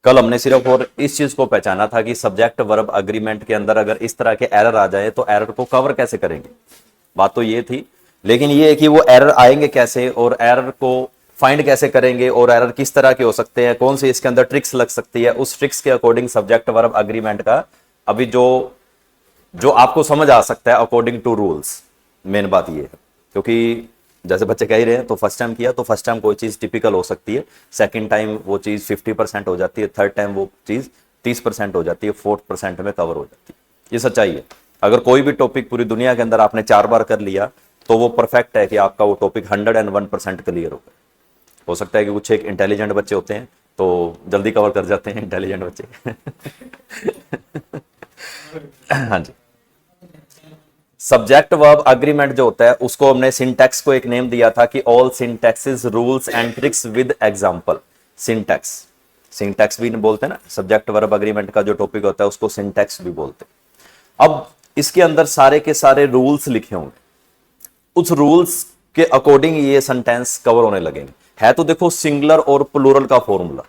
कल हमने सिर्फ और इस चीज को पहचाना था कि सब्जेक्ट वर्ब अग्रीमेंट के अंदर अगर इस तरह के एरर आ जाए तो एरर को कवर कैसे करेंगे, बात तो ये थी। लेकिन ये है कि वो एरर आएंगे कैसे और एरर को फाइंड कैसे करेंगे और एरर किस तरह के हो सकते हैं, कौन सी इसके अंदर ट्रिक्स लग सकती है, उस ट्रिक्स के अकॉर्डिंग सब्जेक्ट वर्ब अग्रीमेंट का अभी जो जो आपको समझ आ सकता है अकॉर्डिंग टू रूल्स, मेन बात ये है। क्योंकि जैसे बच्चे कह ही रहे हैं तो फर्स्ट टाइम किया तो फर्स्ट टाइम कोई चीज टिपिकल हो सकती है, सेकंड टाइम वो चीज 50% हो जाती है, थर्ड टाइम वो चीज 30% हो जाती है, 4% में कवर हो जाती है। ये सच्चाई है। अगर कोई भी टॉपिक पूरी दुनिया के अंदर आपने 4 बार कर लिया तो वो परफेक्ट है कि आपका वो टॉपिक 101% क्लियर होगा। हो सकता है कि कुछ एक इंटेलिजेंट बच्चे होते हैं तो जल्दी कवर कर जाते हैं इंटेलिजेंट बच्चे। हाँ जी। सब्जेक्ट वर्ब अग्रीमेंट जो होता है उसको हमने सिंटैक्स को एक नेम दिया था कि all syntaxes rules and tricks with example. Syntax, syntax भी बोलते हैं ना, सब्जेक्ट वर्ब अग्रीमेंट का जो टॉपिक होता है उसको सिंटैक्स भी बोलते हैं। अब इसके अंदर सारे के सारे रूल्स लिखे होंगे, उस रूल्स के अकॉर्डिंग ये सेंटेंस कवर होने लगेंगे। है तो देखो सिंगुलर और प्लूरल का फॉर्मूला,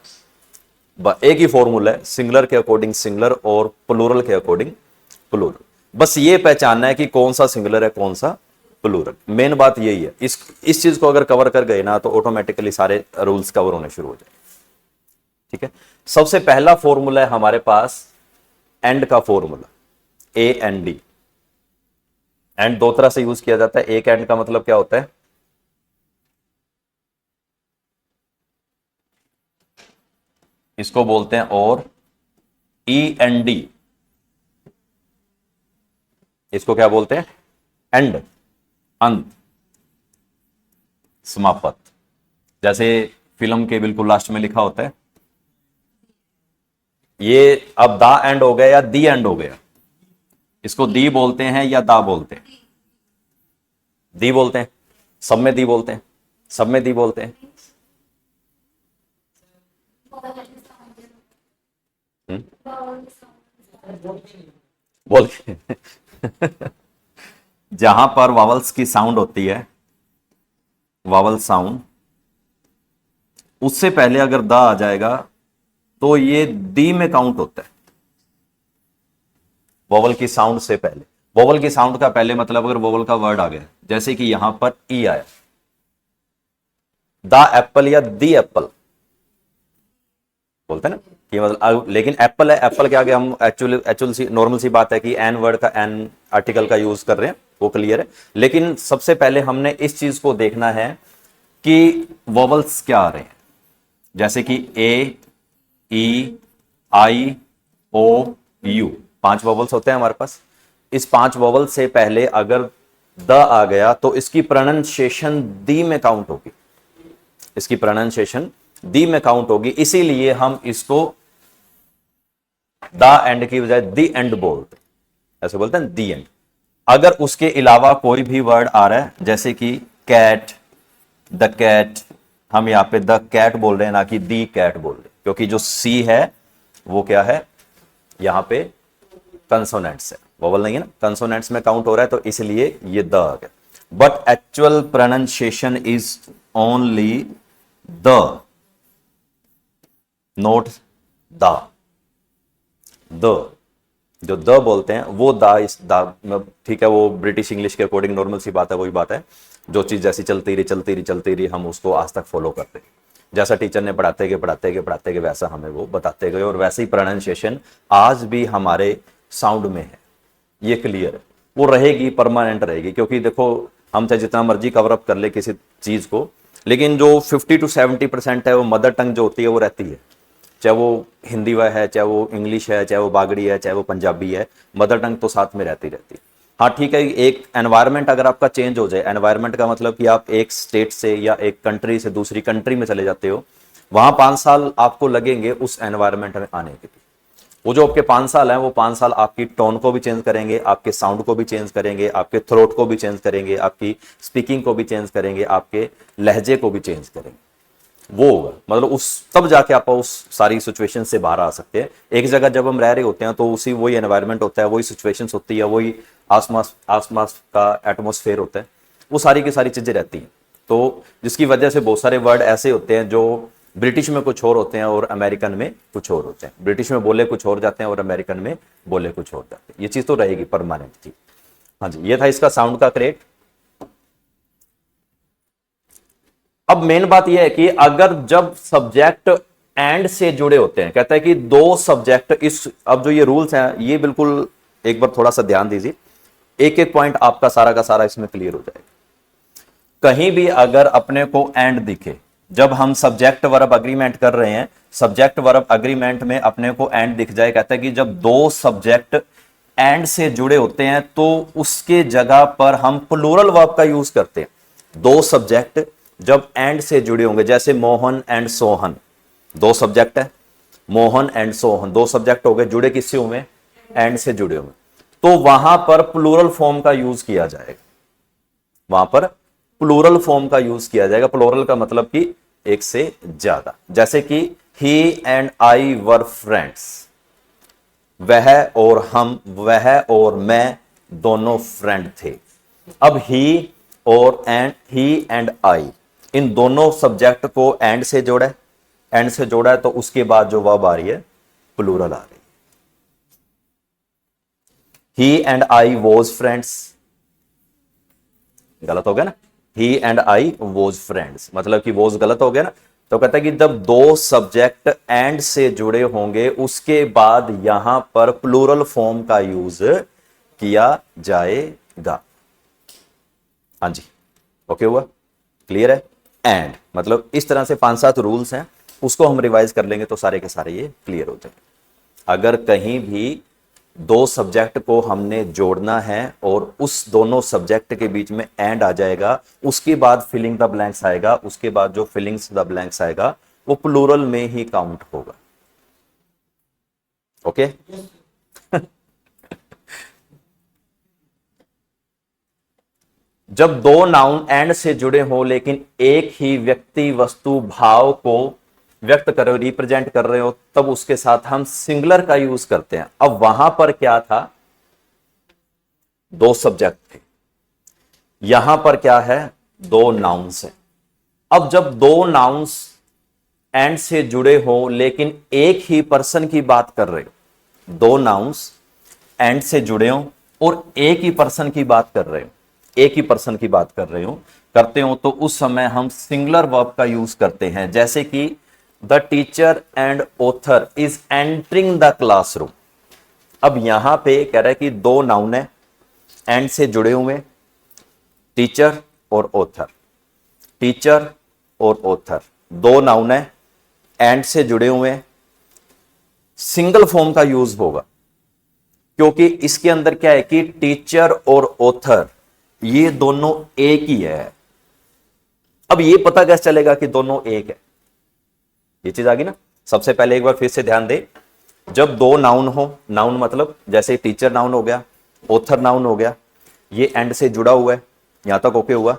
एक ही फॉर्मूला है, सिंगुलर के अकॉर्डिंग सिंगुलर और प्लूरल के अकॉर्डिंग प्लूरल। बस ये पहचानना है कि कौन सा सिंगुलर है कौन सा प्लूरल, मेन बात यही है। इस चीज को अगर कवर कर गए ना तो ऑटोमेटिकली सारे रूल्स कवर होने शुरू हो जाए। ठीक है। सबसे पहला फॉर्मूला है हमारे पास एंड का formula, A and D. And दो तरह से यूज किया जाता है। एक एंड का मतलब क्या होता है, इसको बोलते हैं और ई एन डी, इसको क्या बोलते हैं, एंड, अंत, समाप्त। जैसे फिल्म के बिल्कुल लास्ट में लिखा होता है, ये अब द एंड हो गया या दी एंड हो गया, इसको दी बोलते हैं या दा बोलते हैं, दी बोलते हैं, सब में दी बोलते हैं, सब में दी बोलते हैं। बोल जहां पर वावल्स की साउंड होती है, वावल साउंड, उससे पहले अगर द आ जाएगा तो ये दी में काउंट होता है। वोवल की साउंड से पहले, वोवल की साउंड का पहले मतलब अगर वोवल का वर्ड आ गया, जैसे कि यहां पर ई आया, द एप्पल या दी एप्पल बोलते हैं ना कि मतलब, लेकिन एप्पल है, एप्पल के आगे हम एक्चुअल सी नॉर्मल सी बात है कि एन वर्ड का, एन आर्टिकल का यूज कर रहे हैं, वो क्लियर है। लेकिन सबसे पहले हमने इस चीज को देखना है कि वोवल्स क्या आ रहे हैं, जैसे कि ए, ई, आई, ओ, यू, 5 वोवल्स होते हैं हमारे पास। इस 5 वोवल से पहले अगर द आ गया तो इसकी प्रोनाउंसिएशन दी में काउंट होगी, इसकी प्रोनाउंसिएशन दी में काउंट होगी। इसीलिए हम इसको द एंड की बजाय दी एंड बोलते हैं, ऐसे बोलते हैं दी एंड। अगर उसके अलावा कोई भी वर्ड आ रहा है, जैसे कि कैट, द कैट, हम यहां पे द कैट बोल रहे हैं ना कि दी कैट बोल रहे हैं, क्योंकि जो सी है वो क्या है, यहां पे कंसोनेंट्स है, वोवल नहीं है ना, कंसोनेंट्स में काउंट हो रहा है, तो इसलिए ये द आ गया। But actual pronunciation is only the, note the. The, जो द बोलते हैं वो दा, इस दा, ठीक है, वो ब्रिटिश इंग्लिश के अकॉर्डिंग नॉर्मल सी बात है, वही बात है। जो चीज जैसी चलती रही चलती रही चलती रही, हम उसको आज तक फॉलो करते हैं। जैसा टीचर ने पढ़ाते गए वैसा हमें वो बताते गए, और वैसे ही प्रोनाउंसिएशन आज भी हमारे साउंड में है, ये क्लियर है। वो रहेगी, परमानेंट रहेगी, क्योंकि देखो हम चाहे जितना मर्जी कवर अप कर ले किसी चीज को, लेकिन जो 50 to 70% है वो मदर टंग जो होती है वो रहती है। चाहे वो हिंदी है, चाहे वो इंग्लिश है, चाहे वो बागड़ी है, चाहे वो पंजाबी है, मदर टंग तो साथ में रहती रहती है। हाँ ठीक है, एक एनवायरनमेंट अगर आपका चेंज हो जाए, एनवायरनमेंट का मतलब कि आप एक स्टेट से या एक कंट्री से दूसरी कंट्री में चले जाते हो, वहां 5 साल आपको लगेंगे उस एनवायरनमेंट में आने के लिए। वो जो आपके 5 साल हैं वो 5 साल आपकी टोन को भी चेंज करेंगे, आपके साउंड को भी चेंज करेंगे, आपके थ्रोट को भी चेंज करेंगे, आपकी स्पीकिंग को भी चेंज करेंगे, आपके लहजे को भी चेंज करेंगे। वो होगा, मतलब उस तब जाके आप उस सारी सिचुएशन से बाहर आ सकते हैं। एक जगह जब हम रह रहे होते हैं तो उसी वही एनवायरनमेंट होता है, वही सिचुएशंस होती है, वही आसपास का एटमॉस्फेयर होता है, वो सारी की सारी चीजें रहती हैं। तो जिसकी वजह से बहुत सारे वर्ड ऐसे होते हैं जो ब्रिटिश में कुछ और होते हैं और अमेरिकन में कुछ और होते हैं। ब्रिटिश में बोले कुछ और जाते हैं और अमेरिकन में बोले कुछ और जाते हैं। ये चीज तो रहेगी परमानेंट थी। हाँ जी, ये था इसका साउंड का क्रिएट। अब मेन बात यह है कि अगर जब सब्जेक्ट एंड से जुड़े होते हैं, कहता है कि दो सब्जेक्ट इस, अब जो ये रूल्स हैं ये बिल्कुल एक बार थोड़ा सा ध्यान दीजिए, एक एक पॉइंट आपका सारा का सारा इसमें क्लियर हो जाएगा। कहीं भी अगर अपने को एंड दिखे, जब हम सब्जेक्ट वर्ब अग्रीमेंट कर रहे हैं, सब्जेक्ट वर्ब अग्रीमेंट में अपने को एंड दिख जाए, कहता है कि जब दो सब्जेक्ट एंड से जुड़े होते हैं तो उसके जगह पर हम प्लूरल वर्ब का यूज करते हैं। दो सब्जेक्ट जब एंड से जुड़े होंगे, जैसे मोहन एंड सोहन, दो सब्जेक्ट है, मोहन एंड सोहन दो सब्जेक्ट हो गए, जुड़े किससे हुए? एंड से जुड़े हुए, तो वहां पर प्लूरल फॉर्म का यूज किया जाएगा। वहां पर प्लूरल फॉर्म का यूज किया जाएगा। प्लूरल का मतलब कि एक से ज्यादा, जैसे कि ही एंड आई वर फ्रेंड्स, वह और हम, वह और मैं दोनों फ्रेंड थे। अब ही और एंड आई, इन दोनों सब्जेक्ट को एंड से जोड़ा है, एंड से जोड़ा है, तो उसके बाद जो वर्ब आ रही है प्लूरल आ रही है। ही एंड आई वॉज फ्रेंड्स, गलत हो गया ना, ही एंड आई वॉज फ्रेंड्स, मतलब कि वॉज गलत हो गया ना। तो कहता है कि जब दो सब्जेक्ट एंड से जुड़े होंगे उसके बाद यहां पर प्लूरल फॉर्म का यूज किया जाएगा। हाँ जी, ओके हुआ, क्लियर है। एंड मतलब इस तरह से 5-7 रूल्स हैं, उसको हम रिवाइज कर लेंगे तो सारे के सारे ये क्लियर हो जाएंगे। अगर कहीं भी दो सब्जेक्ट को हमने जोड़ना है और उस दोनों सब्जेक्ट के बीच में एंड आ जाएगा, उसके बाद फिलिंग द ब्लैंक्स आएगा, उसके बाद जो फिलिंग्स द ब्लैंक्स आएगा वो प्लूरल में ही काउंट होगा। ओके जब दो नाउन एंड से जुड़े हो लेकिन एक ही व्यक्ति वस्तु भाव को व्यक्त कर रहे हो, रिप्रेजेंट कर रहे हो, तब उसके साथ हम सिंगुलर का यूज करते हैं। अब वहां पर क्या था? दो सब्जेक्ट थे, यहां पर क्या है? दो नाउन्स हैं। अब जब दो नाउन्स एंड से जुड़े हो लेकिन एक ही पर्सन की बात कर रहे हो, दो नाउन्स एंड से जुड़े हो और एक ही पर्सन की बात कर रहे हो, एक ही पर्सन की बात कर रहे हो, करते हो, तो उस समय हम सिंगुलर वर्ब का यूज करते हैं। जैसे कि the teacher and author is entering the classroom. अब यहां पे कह रहा है कि दो नाउन है एंड से जुड़े हुए, टीचर और ऑथर, टीचर और ऑथर दो नाउन है एंड से जुड़े हुए, सिंगल फॉर्म का यूज होगा क्योंकि इसके अंदर क्या है कि टीचर और ऑथर ये दोनों एक ही है। अब ये पता कैसे चलेगा कि दोनों एक है? ये चीज आ गई ना। सबसे पहले एक बार फिर से ध्यान दे, जब दो नाउन हो, नाउन मतलब जैसे टीचर नाउन हो गया, ऑथर नाउन हो गया, ये एंड से जुड़ा हुआ है, यहां तक ओके हुआ।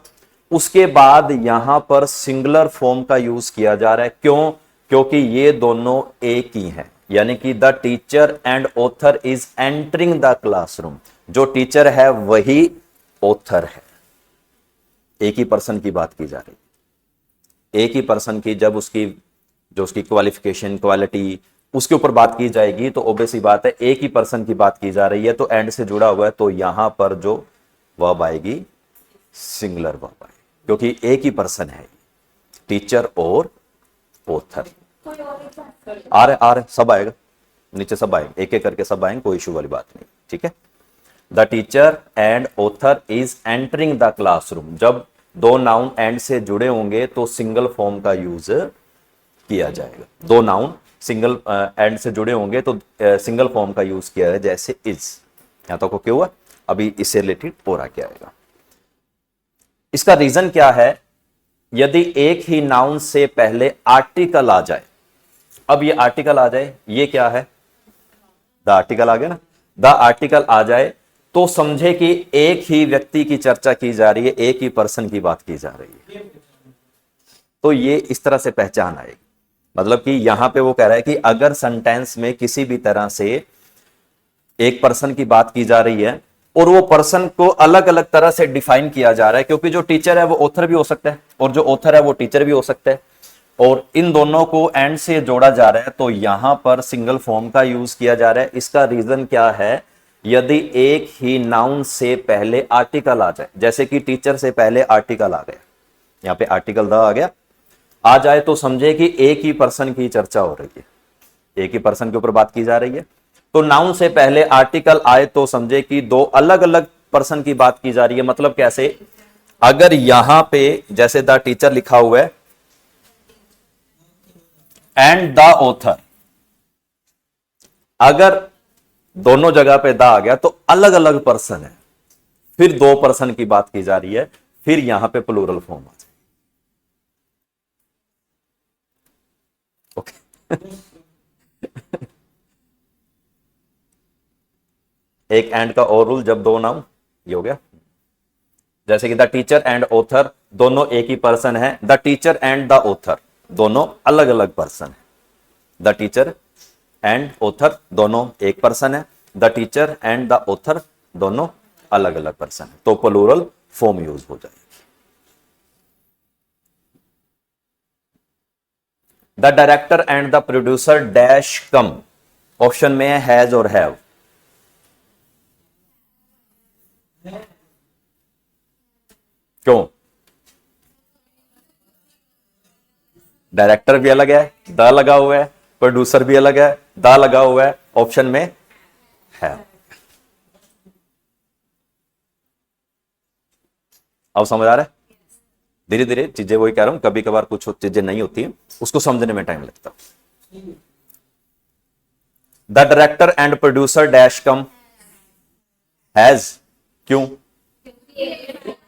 उसके बाद यहां पर सिंगुलर फॉर्म का यूज किया जा रहा है। क्यों? क्योंकि ये दोनों एक ही हैं, यानी कि the teacher and author is entering the classroom. जो टीचर है वही ऑथर है, एक ही पर्सन की बात की जा रही है। एक ही पर्सन की जब उसकी जो उसकी क्वालिफिकेशन, क्वालिटी, उसके ऊपर बात की जाएगी तो ऑब्वियसली बात है एक ही पर्सन की बात की जा रही है, तो एंड से जुड़ा हुआ है, तो यहां पर जो वर्ब आएगी सिंगुलर वर्ब आएगी क्योंकि एक ही पर्सन है, टीचर और ऑथर। आ रहे सब आएगा, नीचे सब आएंगे, एक एक करके सब आएंगे, कोई इशू वाली बात नहीं, ठीक है। The teacher and author is entering the classroom, जब दो नाउन एंड से जुड़े होंगे तो सिंगल फॉर्म का यूज किया जाएगा। दो नाउन सिंगल एंड से जुड़े होंगे तो सिंगल फॉर्म का यूज किया जाएगा, जैसे इज। यहां तक ओके हुआ। अभी इससे रिलेटेड और आगे आएगा। इसका रीजन क्या है? यदि एक ही नाउन से पहले आर्टिकल आ जाए, अब ये आर्टिकल आ जाए, ये क्या है? द आर्टिकल आ गया ना। द आर्टिकल आ जाए तो समझे कि एक ही व्यक्ति की चर्चा की जा रही है, एक ही पर्सन की बात की जा रही है, तो ये इस तरह से पहचान आएगी। मतलब कि यहां पे वो कह रहा है कि अगर सेंटेंस में किसी भी तरह से एक पर्सन की बात की जा रही है और वो पर्सन को अलग अलग तरह से डिफाइन किया जा रहा है, क्योंकि जो टीचर है वो ऑथर भी हो सकता है और जो ऑथर है वो टीचर भी हो सकता है, और इन दोनों को एंड से जोड़ा जा रहा है, तो यहां पर सिंगल फॉर्म का यूज किया जा रहा है। इसका रीजन क्या है? यदि एक ही नाउन से पहले आर्टिकल आ जाए, जैसे कि टीचर से पहले आर्टिकल आ गया, यहां पे आर्टिकल द आ गया, आ जाए तो समझे कि एक ही पर्सन की चर्चा हो रही है, एक ही पर्सन के ऊपर बात की जा रही है। तो नाउन से पहले आर्टिकल आए तो समझे कि दो अलग अलग पर्सन की बात की जा रही है। मतलब कैसे? अगर यहां पे जैसे द टीचर लिखा हुआ है एंड द ऑथर, अगर दोनों जगह पे द आ गया तो अलग अलग पर्सन है, फिर दो पर्सन की बात की जा रही है, फिर यहां पे प्लूरल फॉर्म आ जाए। ओके एक एंड का और रूल, जब दो नाउन, ये हो गया। जैसे कि द टीचर एंड ऑथर दोनों एक ही पर्सन है, the teacher and the author दोनों अलग अलग पर्सन है। द टीचर एंड ऑथर दोनों एक पर्सन है, the teacher and the author दोनों अलग अलग पर्सन है, तो प्लूरल फॉर्म यूज हो जाएगी। The director and the producer dash come, option में है हैज और हैव। क्यों? डायरेक्टर भी अलग है, द लगा हुआ है, प्रोड्यूसर भी अलग है, द लगा हुआ है, ऑप्शन में है। अब समझ आ रहा है? धीरे धीरे चीजें, वही कह रहा हूं, कभी कभार कुछ चीजें नहीं होती है, उसको समझने में टाइम लगता। The director and producer dash come has, क्यों?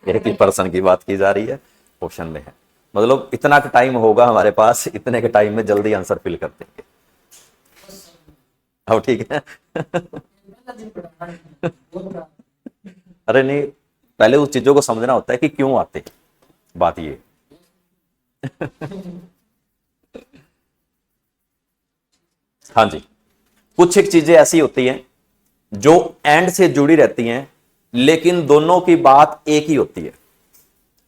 एक ही पर्सन की बात की जा रही है, ऑप्शन में है। मतलब इतना का टाइम होगा हमारे पास, इतने के टाइम में जल्दी आंसर फिल कर देंगे। अब ठीक है अरे नहीं, पहले उस चीजों को समझना होता है कि क्यों आते हैं, बात ये हाँ जी, कुछ एक चीजें ऐसी होती हैं जो एंड से जुड़ी रहती हैं, लेकिन दोनों की बात एक ही होती है।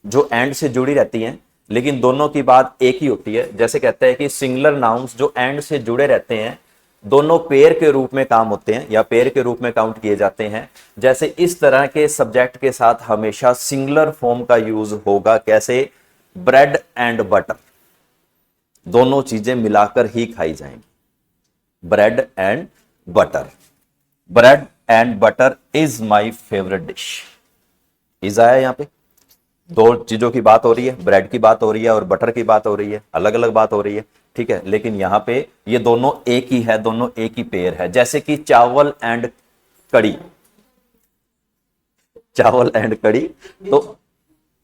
जो एंड से जुड़ी रहती हैं लेकिन दोनों की बात एक ही होती है। जैसे कहते हैं कि सिंगुलर नाउन्स जो एंड से जुड़े रहते हैं, दोनों पेयर के रूप में काम होते हैं या पेयर के रूप में काउंट किए जाते हैं। जैसे इस तरह के सब्जेक्ट के साथ हमेशा सिंगुलर फॉर्म का यूज होगा। कैसे? ब्रेड एंड बटर, दोनों चीजें मिलाकर ही खाई जाएंगी। Bread and butter, bread and butter is my favourite dish. Is आया यहां पे, दो चीजों की बात हो रही है, ब्रेड की बात हो रही है और बटर की बात हो रही है, अलग अलग बात हो रही है, ठीक है। लेकिन यहां पे ये दोनों एक ही है, दोनों एक ही पेयर है। जैसे कि चावल एंड कड़ी, चावल एंड कड़ी तो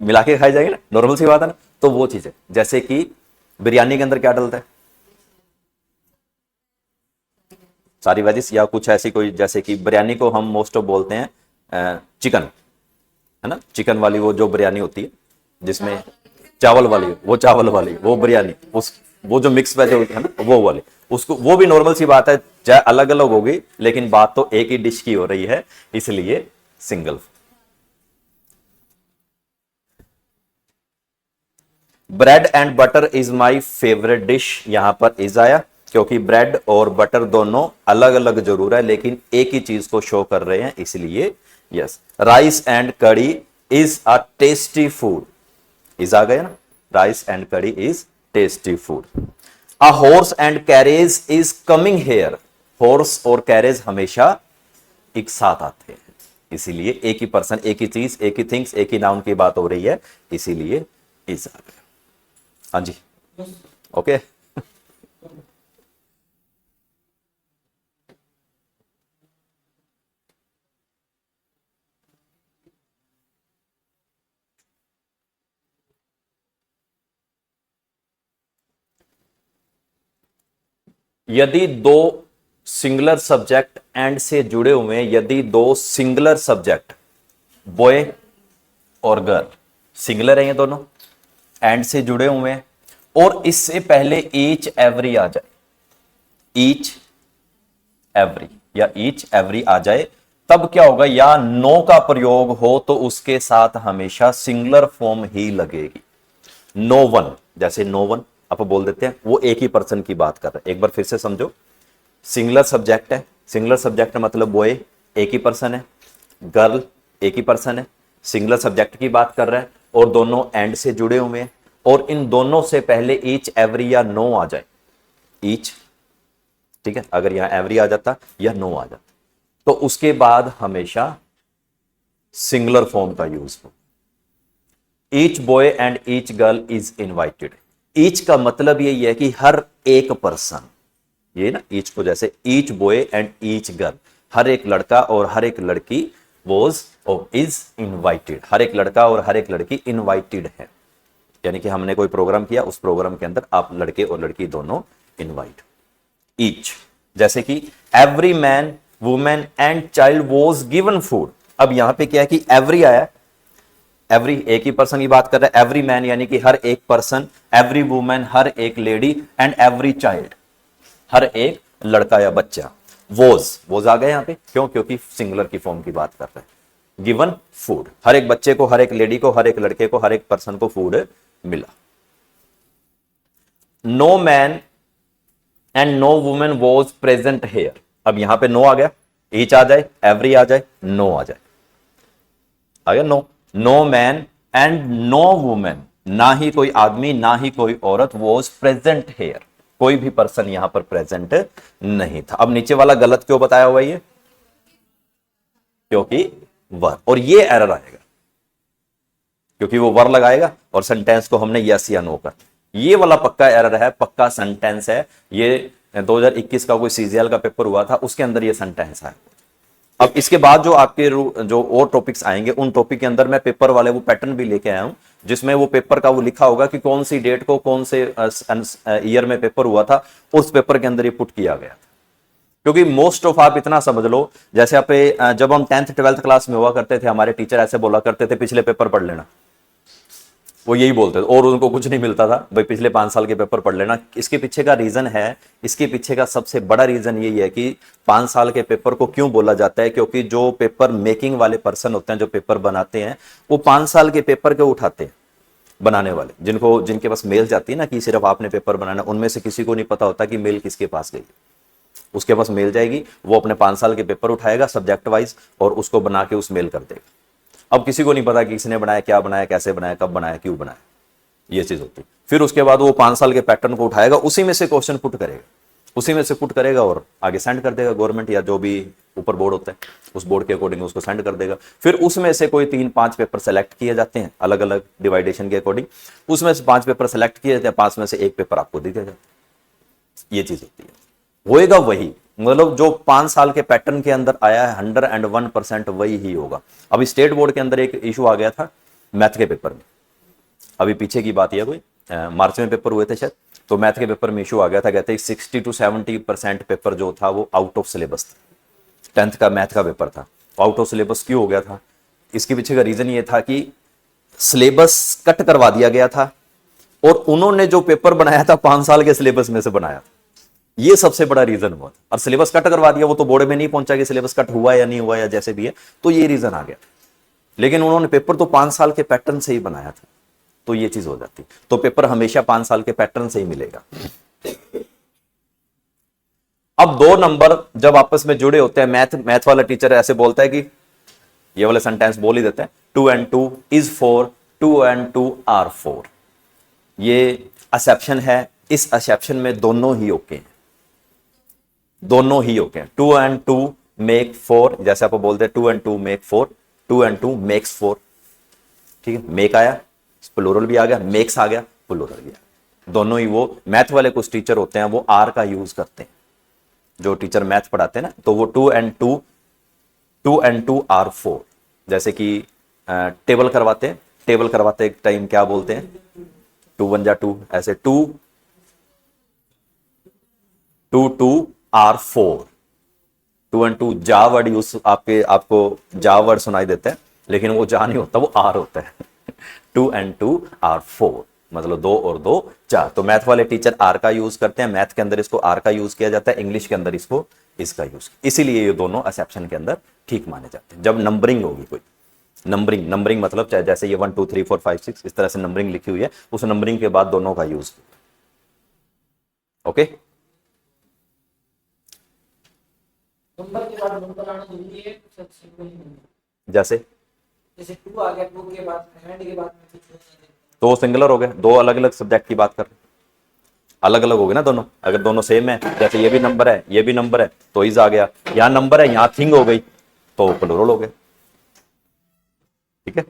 मिला के खाई जाएगी ना, नॉर्मल सी बात है ना। तो वो चीज है, जैसे कि बिरयानी के अंदर क्या डलता है? सारी वेजिस या कुछ ऐसी कोई, जैसे कि बिरयानी को हम मोस्ट ऑफ बोलते हैं चिकन, है ना। चिकन वाली वो जो बिरयानी होती है जिसमें चावल वाली, वो चावल वाली वो बिरयानी, उस वो जो मिक्स वेज होती है ना, वो वाली, उसको, वो भी नॉर्मल सी बात है, चाहे अलग अलग होगी लेकिन बात तो एक ही डिश की हो रही है, इसलिए single. Bread and butter is my favourite dish, यहां पर इज आया क्योंकि ब्रेड और बटर दोनों अलग अलग जरूर है लेकिन एक ही चीज को शो कर रहे हैं, इसलिए yes. Rice and curry is a tasty food, is आ गया ना, rice and curry is tasty food. A horse and carriage is coming here, horse और कैरेज हमेशा एक साथ आते हैं, इसीलिए एक ही पर्सन, एक ही चीज, एक ही थिंग्स, एक ही नाउन की बात हो रही है, इसीलिए इज आ गया। हाँ जी, ओके। यदि दो सिंगुलर सब्जेक्ट एंड से जुड़े हुए हैं, यदि दो सिंगुलर सब्जेक्ट बॉय और गर्ल सिंगुलर है, ये दोनों एंड से जुड़े हुए हैं और इससे पहले ईच एवरी आ जाए, ईच एवरी या ईच एवरी आ जाए, तब क्या होगा? या नो का प्रयोग हो तो उसके साथ हमेशा सिंगुलर फॉर्म ही लगेगी। नो वन, जैसे नो वन, आप बोल देते हैं वो एक ही पर्सन की बात कर रहे हैं। एक बार फिर से समझो, सिंगुलर सब्जेक्ट है, सिंगुलर सब्जेक्ट मतलब बॉय एक ही पर्सन है, गर्ल एक ही पर्सन है, सिंगुलर सब्जेक्ट की बात कर रहा है और दोनों एंड से जुड़े हुए हैं और इन दोनों से पहले ईच, एवरी या नो आ जाए, ईच, ठीक है, अगर यहां एवरी आ जाता या नो आ जाता तो उसके बाद हमेशा सिंगुलर फॉर्म का यूज हो। Each boy and each girl is invited. Each का मतलब यही है कि हर एक पर्सन, ये ना ईच को जैसे each boy and each girl, हर एक लड़का और हर एक लड़की वॉज और इज इनवाइटेड, हर एक लड़का और हर एक लड़की इनवाइटेड है, यानी कि हमने कोई प्रोग्राम किया, उस प्रोग्राम के अंदर आप लड़के और लड़की दोनों इनवाइट। ईच जैसे कि every man, women and child was given food. अब यहां पे क्या है कि एवरी आया, एवरी एक ही पर्सन की बात कर रहा है, एवरी मैन यानी कि हर एक पर्सन, एवरी वुमेन हर एक लेडी एंड एवरी चाइल्ड हर एक लड़का या बच्चा। वोज आ गया यहां पे, क्यों? क्योंकि सिंगुलर की फॉर्म की बात कर रहे हैं। गिवन फूड, हर एक बच्चे को, हर एक लेडी को, हर एक लड़के को, हर एक पर्सन को फूड मिला। No man and no women was present here. अब यहां पे नो आ गया, ईच आ जाए, एवरी आ जाए, नो आ जाए, आ गया no. No man and no women, ना ही कोई आदमी ना ही कोई औरत, वॉज प्रेजेंट हेयर, कोई भी पर्सन यहां पर प्रेजेंट नहीं था। अब नीचे वाला गलत क्यों बताया हुआ ये? क्योंकि वर, और ये एरर आएगा क्योंकि वो वर लगाएगा और सेंटेंस को हमने यस या नो कर, ये वाला पक्का एरर है, पक्का सेंटेंस है ये। 2021 का कोई सीजीएल का पेपर हुआ था, उसके अंदर ये सेंटेंस है। अब इसके बाद जो आपके जो और टॉपिक्स आएंगे, उन टॉपिक के अंदर मैं पेपर वाले वो पैटर्न भी लेके आया हूं, जिसमें वो पेपर का वो लिखा होगा कि कौन सी डेट को कौन से ईयर में पेपर हुआ था, उस पेपर के अंदर ये पुट किया गया था। क्योंकि मोस्ट ऑफ, आप इतना समझ लो, जैसे आप जब हम 10th 12th क्लास में हुआ करते थे, हमारे टीचर ऐसे बोला करते थे पिछले पेपर पढ़ लेना, वो यही बोलते थे और उनको कुछ नहीं मिलता था, भाई पिछले 5 साल के पेपर पढ़ लेना। इसके पीछे का रीजन है, इसके पीछे का सबसे बड़ा रीजन यही है कि 5 साल के पेपर को क्यों बोला जाता है, क्योंकि जो पेपर मेकिंग वाले पर्सन होते हैं, जो पेपर बनाते हैं, वो 5 साल के पेपर को उठाते हैं। बनाने वाले जिनके पास मेल जाती है ना कि सिर्फ आपने पेपर बनाना, उनमें से किसी को नहीं पता होता कि मेल किसके पास गई। उसके पास मेल जाएगी, वो अपने 5 साल के पेपर उठाएगा सब्जेक्ट वाइज और उसको बना के उस मेल कर देगा। अब किसी को नहीं पता कि किसने बनाया, क्या बनाया, कैसे बनाया, कब बनाया, क्यों बनाया, ये चीज होती है। फिर उसके बाद वो 5 साल के पैटर्न को उठाएगा, उसी में से क्वेश्चन पुट करेगा, उसी में से पुट करेगा और आगे सेंड कर देगा गवर्नमेंट या जो भी ऊपर बोर्ड होता है, उस बोर्ड के अकॉर्डिंग उसको सेंड कर देगा। फिर उसमें से कोई 3-5 पेपर सेलेक्ट किए जाते हैं अलग अलग डिवाइडेशन के अकॉर्डिंग, उसमें से 5 पेपर सेलेक्ट किए जाते हैं, 5 में से 1 पेपर आपको दे दिया जाता है। ये चीज होती है, होएगा वही, मतलब जो 5 साल के पैटर्न के अंदर आया है 101% वही ही होगा। अभी स्टेट बोर्ड के अंदर एक इशू आ गया था मैथ के पेपर में, अभी पीछे की बात यह कोई मार्च में पेपर हुए थे शायद, तो मैथ के पेपर में इशू आ गया था, कहते हैं 60 to 70% पेपर जो था वो आउट ऑफ सिलेबस था। 10th का मैथ का पेपर था, आउट ऑफ सिलेबस क्यों हो गया था? इसके पीछे का रीजन ये था कि सिलेबस कट करवा दिया गया था और उन्होंने जो पेपर बनाया था 5 साल के सिलेबस में से बनाया, ये सबसे बड़ा रीजन हुआ। और सिलेबस कट करवा दिया, वो तो बोर्ड में नहीं पहुंचा कि सिलेबस कट हुआ या नहीं हुआ या जैसे भी है, तो ये रीजन आ गया। लेकिन उन्होंने पेपर तो 5 साल के पैटर्न से ही बनाया था, तो ये चीज हो जाती। तो पेपर हमेशा 5 साल के पैटर्न से ही मिलेगा। अब 2 नंबर जब आपस में जुड़े होते हैं, मैथ वाला टीचर ऐसे बोलता है कि ये वाले सेंटेंस बोल ही देते हैं, 2 and 2 is 4, 2 and 2 are 4। ये एक्सेप्शन है, इस एक्सेप्शन में दोनों ही ओके हैं, दोनों ही ओके हैं। 2 and 2 make 4, जैसे आप बोलते हैं 2 and 2 make 4, 2 and 2 makes 4, ठीक है। मेक आया, प्लूरल भी आ गया, मेक्स आ गया, प्लूरल भी आ गया, दोनों ही। वो मैथ वाले कुछ टीचर होते हैं वो आर का यूज करते हैं, जो टीचर मैथ पढ़ाते हैं ना, तो वो 2 and 2 are 4। जैसे कि टेबल करवाते हैं, टेबल करवाते टाइम क्या बोलते हैं, 2 1 जा 2, ऐसे 2 2 are 4। 2 and 2 जा वर्ड यूज, आपको जा वर्ड सुनाई देता है, लेकिन वो जा नहीं होता, वो आर होता है। 2 and 2 are 4, मतलब 2 और 2 4। तो मैथ वाले टीचर आर का यूज करते हैं, मैथ के अंदर इसको आर का यूज किया जाता है, इंग्लिश के अंदर इसको इसका यूज, इसीलिए ये दोनों एक्सेप्शन के अंदर ठीक माने जाते हैं। जब नंबरिंग होगी कोई, नंबरिंग मतलब चाहे जैसे ये 1 2 3 4 5 6 इस तरह से नंबरिंग लिखी हुई है, उस नंबरिंग के बाद दोनों का यूज। ओके। नंबर के बाद नंबर आना जरूरी है, कुछ सिंपल ही नहीं है। जैसे जैसे टू आ गया, टू के बाद हैंड के बाद में कुछ नहीं है। तो सिंगुलर हो गए, दो अलग अलग सब्जेक्ट की बात कर रहे हैं, अलग अलग हो गए ना दोनों। अगर दोनों सेम है, जैसे ये भी नंबर है ये भी नंबर है, तो इज आ गया। यहां नंबर है यहां थिंग हो गई, तो प्लूरल हो गया। ठीक है।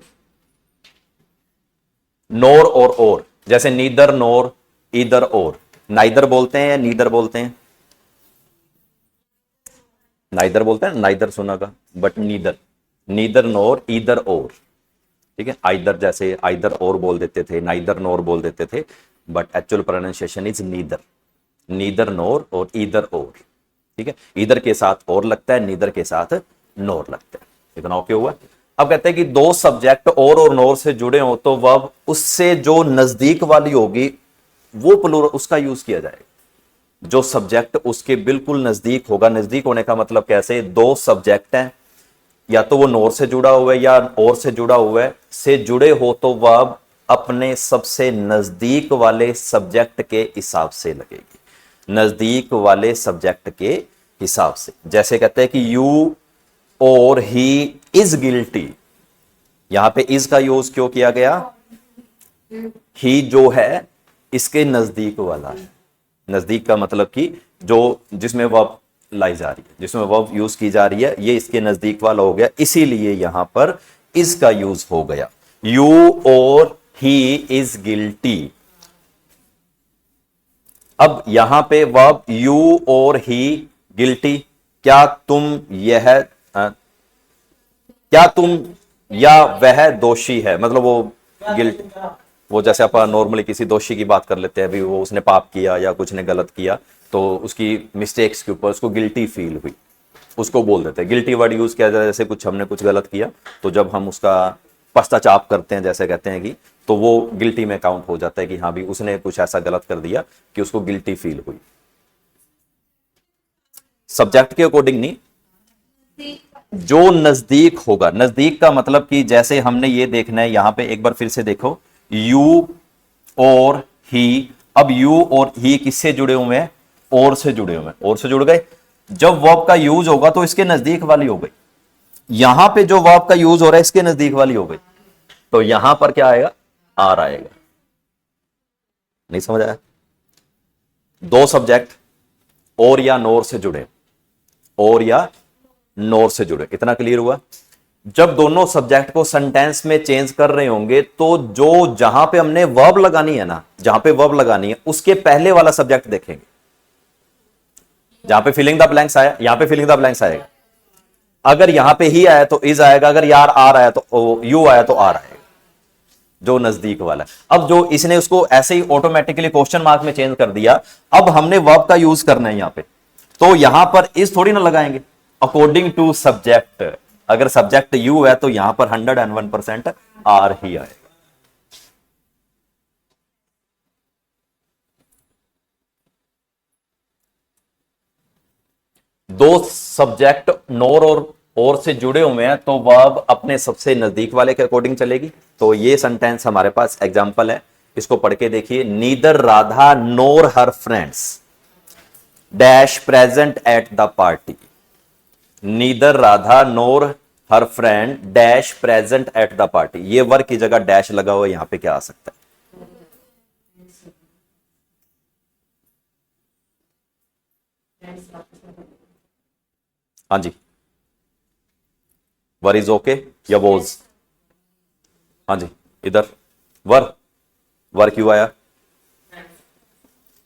नोर और जैसे नीदर नोर इधर और, नाइदर बोलते हैं या नीदर बोलते हैं? नाइदर बोलते हैं, नाइदर सुना का, बट नीदर, नीदर नोर इधर और। ठीक है। आइदर जैसे आइदर और बोल देते थे, नाइदर नोर बोल देते थे, but actual pronunciation is neither, neither nor और इधर और। ठीक है। इधर के साथ और लगता है, नीदर के साथ नोर लगता है। इतना ओके हुआ। अब कहते हैं कि दो सब्जेक्ट और नोर से जुड़े हो तो वर्ब उससे जो नजदीक वाली होगी वो प्लूरल उसका यूज किया जाएगा। जो सब्जेक्ट उसके बिल्कुल नजदीक होगा, नजदीक होने का मतलब कैसे, दो सब्जेक्ट हैं, या तो वो नोर से जुड़ा हुआ है या और से जुड़ा हुआ है, से जुड़े हो तो वर्ब अपने सबसे नजदीक वाले सब्जेक्ट के हिसाब से लगेगी, नजदीक वाले सब्जेक्ट के हिसाब से। जैसे कहते हैं कि यू और ही इज गिल्टी, यहां पे इज का यूज क्यों किया गया? ही जो है इसके नजदीक वाला है। नजदीक का मतलब कि जो जिसमें वर्ब लाई जा रही है, जिसमें वर्ब यूज की जा रही है, ये इसके नजदीक वाला हो गया, इसीलिए यहां पर इज का यूज हो गया। यू और ही इज गिल्टी। अब यहां पे वर्ब यू और ही गिल्टी, क्या तुम यह क्या तुम या वह दोषी है, मतलब वो गिल्ट, वो जैसे अपन नॉर्मली किसी दोषी की बात कर लेते हैं, अभी वो उसने पाप किया या कुछ ने गलत किया, तो उसकी मिस्टेक्स के ऊपर उसको गिल्टी फील हुई, उसको बोल देते हैं। गिल्टी वर्ड यूज किया जाता है जैसे कुछ हमने कुछ गलत किया, तो जब हम उसका पश्चाताप करते हैं, जैसे कहते हैं कि, तो वो गिल्टी में काउंट हो जाता है कि हाँ भी उसने कुछ ऐसा गलत कर दिया कि उसको गिल्टी फील हुई। सब्जेक्ट के अकॉर्डिंग नहीं, जो नजदीक होगा। नजदीक का मतलब कि जैसे हमने ये देखना है, यहां पे एक बार फिर से देखो, यू और ही। अब यू और ही किससे जुड़े हुए हैं? और से जुड़े हुए हैं, और से जुड़ गए। जब वर्ब का यूज होगा तो इसके नजदीक वाली हो गई। यहां पे जो वर्ब का यूज हो रहा है इसके नजदीक वाली हो गई, तो यहां पर क्या आएगा? आर आएगा। नहीं समझ आया? दो सब्जेक्ट और या नोर से जुड़े, और या नोर से जुड़े, इतना क्लियर हुआ? जब दोनों सब्जेक्ट को सेंटेंस में चेंज कर रहे होंगे तो जो जहां पे हमने वर्ब लगानी है ना, जहां पे वर्ब लगानी है उसके पहले वाला सब्जेक्ट देखेंगे। जहां पे फिलिंग द ब्लैंक्स आया, यहां पे फिलिंग द ब्लैंक्स आएगा। अगर यहां पे ही आया तो इज आएगा, अगर यार आर आया तो यू आया तो आर आएगा, जो नजदीक वाला है। अब जो इसने उसको ऐसे ही ऑटोमेटिकली क्वेश्चन मार्क में चेंज कर दिया, अब हमने वर्ब का यूज करना है यहां पे, तो यहां पर इज थोड़ी ना लगाएंगे, अकॉर्डिंग टू सब्जेक्ट। अगर सब्जेक्ट यू है तो यहां पर 101% आर ही आएगा। दो सब्जेक्ट नोर और से जुड़े हुए हैं तो वर्ब अपने सबसे नजदीक वाले के अकॉर्डिंग चलेगी। तो ये सेंटेंस हमारे पास एग्जांपल है, इसको पढ़ के देखिए। Neither Radha NOR her friends dash present at the party. Neither Radha NOR her friend dash present at the party. ये वर्ग की जगह डैश लगा हुआ, यहां पे क्या आ सकता है? हाँ जी, वर इज ओके या वोज? हाँ जी, इधर वर, वर क्यों आया?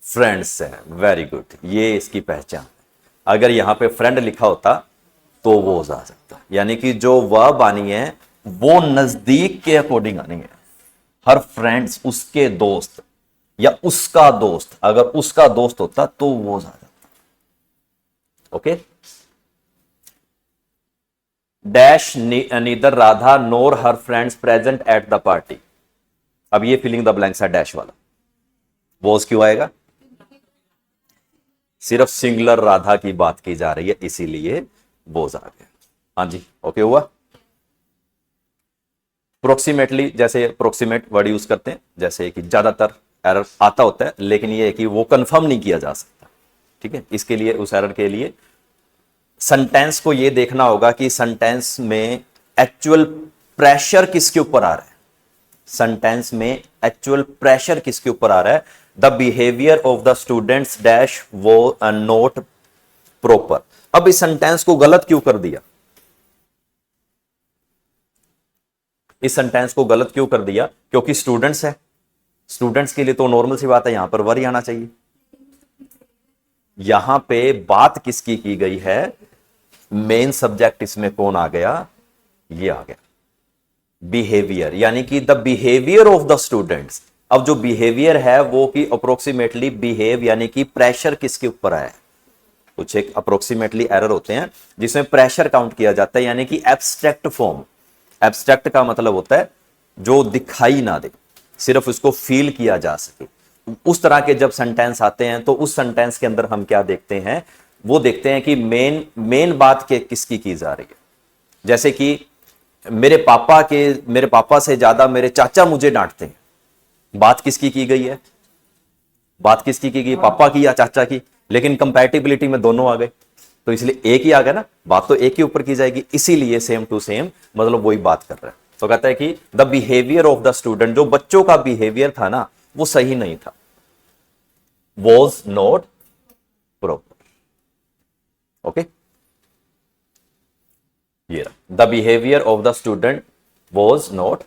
फ्रेंड्स है, वेरी गुड, ये इसकी पहचान। अगर यहां पे फ्रेंड लिखा होता तो वो आ सकता, यानी कि जो वर्ब आनी है वो नजदीक के अकॉर्डिंग आनी है। हर फ्रेंड्स उसके दोस्त या उसका दोस्त, अगर उसका दोस्त होता तो वो आ जाता। Okay. Dash neither Radha NOR her friends present at the party. अब ये फिलिंग द ब्लैंक्स है डैश वाला, वॉज क्यों आएगा? सिर्फ सिंगुलर राधा की बात की जा रही है, इसीलिए वॉज आ गया। हाँ जी, ओके हुआ। प्रोक्सीमेटली, जैसे प्रोक्सीमेट वर्ड यूज करते हैं, जैसे कि ज्यादातर, एरर आता होता है, लेकिन ये है कि वो कंफर्म नहीं किया जा सकता। ठीक है, इसके लिए उस एरर के लिए सेंटेंस को ये देखना होगा कि सेंटेंस में एक्चुअल प्रेशर किसके ऊपर आ रहा है, सेंटेंस में एक्चुअल प्रेशर किसके ऊपर आ रहा है। The behaviour of the students dash वो नोट प्रॉपर। अब इस सेंटेंस को गलत क्यों कर दिया, इस सेंटेंस को गलत क्यों कर दिया, क्योंकि स्टूडेंट्स है, स्टूडेंट्स के लिए तो नॉर्मल सी बात है, यहां पर वर ही आना चाहिए। यहां पे बात किसकी की गई है, मेन सब्जेक्ट इसमें कौन आ गया, ये आ गया बिहेवियर, यानी कि the behaviour of the students. अब जो बिहेवियर है वो कि अप्रोक्सीमेटली बिहेव, यानी कि प्रेशर किसके ऊपर है। कुछ एक अप्रोक्सीमेटली एरर होते हैं जिसमें प्रेशर काउंट किया जाता है, यानी कि एब्स्ट्रैक्ट फॉर्म। एब्स्ट्रैक्ट का मतलब होता है जो दिखाई ना दे, सिर्फ उसको फील किया जा सके। उस तरह के जब सेंटेंस आते हैं तो उस सेंटेंस के अंदर हम क्या देखते हैं, वो देखते हैं कि मेन मेन बात के किसकी की जा रही है। जैसे कि मेरे पापा से ज्यादा मेरे चाचा मुझे डांटते हैं, बात किसकी की गई है, बात किसकी की गई, पापा की या चाचा की, लेकिन कंपैटिबिलिटी में दोनों आ गए, तो इसलिए एक ही आ गया ना, बात तो एक ही ऊपर की जाएगी, इसीलिए सेम टू सेम मतलब वही बात कर रहा है। तो कहता है कि the behaviour of the student, जो बच्चों का बिहेवियर था ना वो सही नहीं था, वॉज नॉट प्रॉपर। ओके, ये the behaviour of the student was not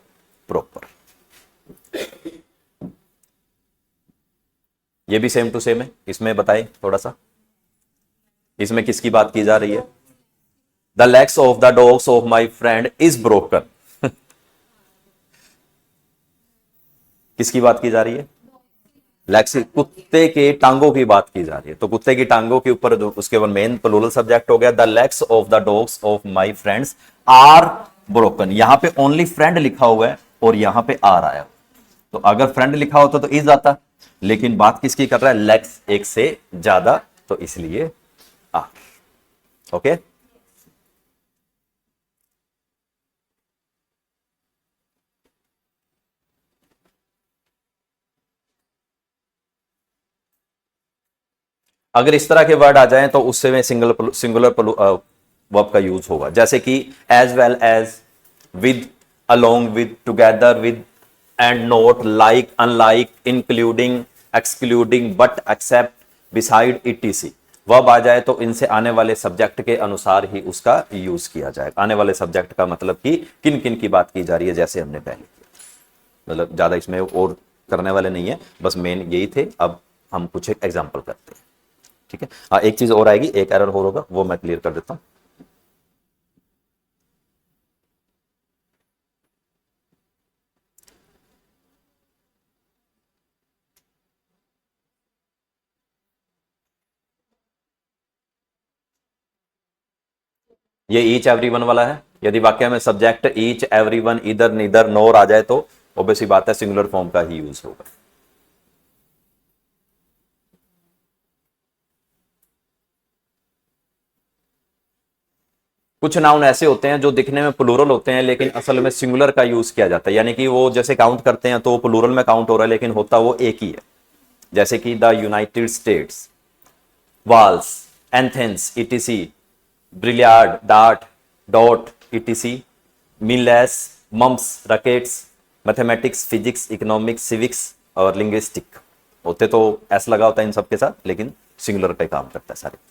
proper, ये भी सेम टू सेम है। इसमें बताएं थोड़ा सा, इसमें किसकी बात की जा रही है, the legs of the dogs of my friend is broken. किसकी बात की जा रही है, लेग्स, कुत्ते के टांगों की बात की जा रही है। तो कुत्ते की टांगों के ऊपर जो उसके ऊपर मेन प्लूरल सब्जेक्ट हो गया, the legs of the dogs of my friends are broken. यहां पे ओनली फ्रेंड लिखा हुआ है और यहां पे आर आया, तो अगर फ्रेंड लिखा होता तो इज आता, लेकिन बात किसकी कर रहा है, लेग्स एक से ज्यादा, तो इसलिए आर। ओके, अगर इस तरह के वर्ड आ जाएं तो उससे में सिंगुलर वर्ब का यूज होगा, जैसे कि as well as, with, along with, together with, and not, like, unlike, including, excluding, but, except, beside, etc. Verb आ जाए तो इनसे आने वाले सब्जेक्ट के अनुसार ही उसका यूज किया जाएगा। आने वाले सब्जेक्ट का मतलब कि किन किन की बात की जा रही है, जैसे हमने पहले किया, मतलब ज्यादा इसमें और करने वाले नहीं है, बस मेन यही थे। अब हम कुछ एक एग्जाम्पल करते हैं। ठीक है, हाँ, एक चीज और आएगी, एक एरर और होगा, वो मैं क्लियर कर देता हूं। ये ईच एवरी वन वाला है। यदि वाक्य में सब्जेक्ट ईच, एवरी वन, इधर, नीदर, नोर आ जाए तो ऑब्वियसली बात है सिंगुलर फॉर्म का ही यूज होगा। कुछ नाउन ऐसे होते हैं जो दिखने में प्लूरल होते हैं लेकिन असल में सिंगुलर का यूज किया जाता है, यानी कि वो जैसे काउंट करते हैं तो प्लूरल में काउंट हो रहा है लेकिन होता वो एक ही है। जैसे कि the United States, Wales, Athens, etc, billiards, dart, dot, etc, measles, mumps, rickets, mathematics, physics, economics, civics और लिंग्विस्टिक। होते तो एस लगा होता है इन सबके साथ, लेकिन सिंगुलर पे काम करता है सारे।